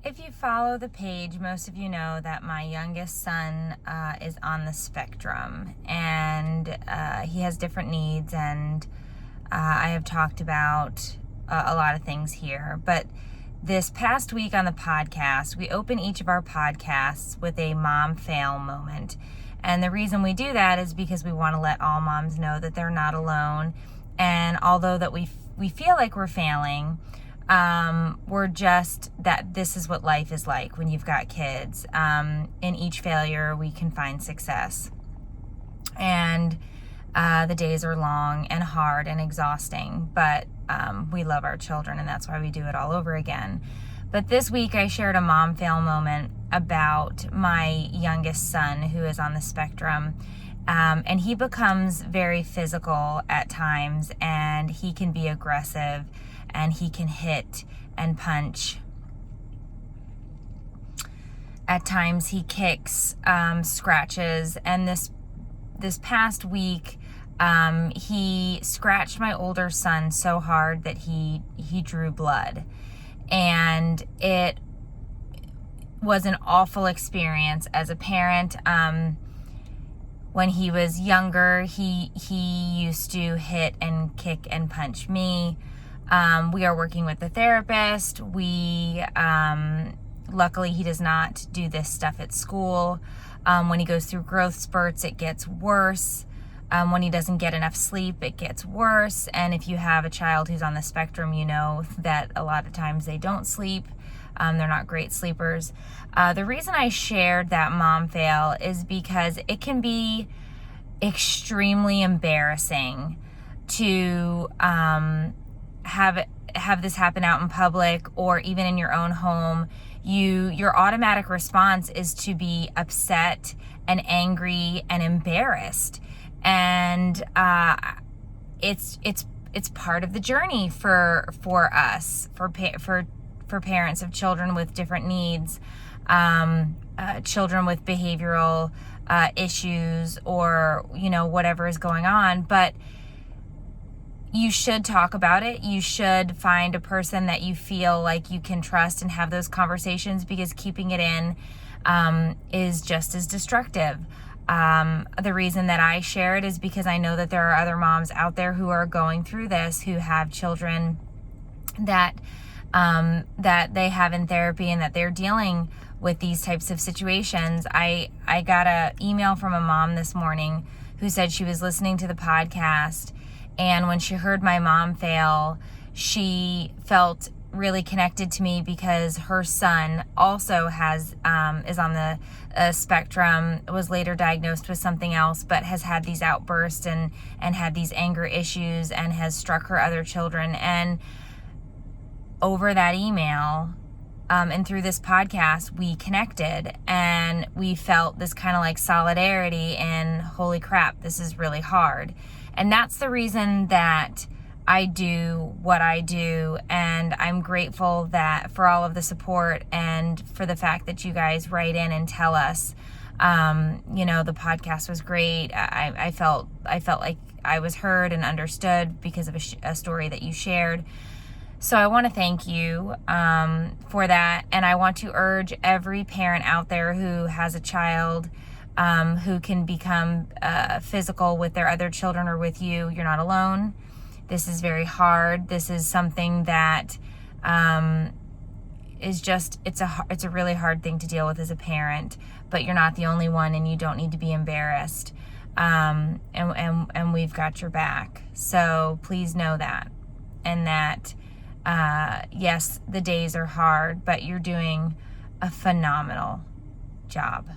If you follow the page, most of you know that my youngest son is on the spectrum, and he has different needs, and I have talked about a lot of things here. But this past week on the podcast, we open each of our podcasts with a mom fail moment. And the reason we do that is because we want to let all moms know that they're not alone. And although that we feel like we're failing, we're just that this is what life is like when you've got kids. In each failure, we can find success. And the days are long and hard and exhausting, but we love our children, and that's why we do it all over again. But this week I shared a mom fail moment about my youngest son who is on the spectrum. And he becomes very physical at times, and he can be aggressive, and he can hit and punch. At times he kicks, scratches, and this past week he scratched my older son so hard that he drew blood, and it was an awful experience as a parent. When he was younger, he used to hit and kick and punch me. We are working with a therapist. Luckily, he does not do this stuff at school. When he goes through growth spurts, it gets worse. When he doesn't get enough sleep, it gets worse. And if you have a child who's on the spectrum, you know that a lot of times they don't sleep. They're not great sleepers. The reason I shared that mom fail is because it can be extremely embarrassing to have this happen out in public or even in your own home. Your automatic response is to be upset and angry and embarrassed, and it's part of the journey for us, for parents of children with different needs, children with behavioral issues, or whatever is going on. But you should talk about it. You should find a person that you feel like you can trust and have those conversations, because keeping it in is just as destructive. The reason that I share it is because I know that there are other moms out there who are going through this, who have children that they have in therapy, and that they're dealing with these types of situations. I got an email from a mom this morning who said she was listening to the podcast, and when she heard my mom fail, she felt really connected to me, because her son also is on the spectrum, was later diagnosed with something else, but has had these outbursts and had these anger issues, and has struck her other children. And over that email and through this podcast, we connected, and we felt this kind of like solidarity, and holy crap, this is really hard. And that's the reason that I do what I do, and I'm grateful for all of the support, and for the fact that you guys write in and tell us, the podcast was great. I felt like I was heard and understood because of a story that you shared. So I want to thank you for that, and I want to urge every parent out there who has a child who can become physical with their other children or with you. You're not alone. This is very hard. This is something that is just, it's a really hard thing to deal with as a parent, but you're not the only one, and you don't need to be embarrassed. And we've got your back. So please know that. And that, yes, the days are hard, but you're doing a phenomenal job.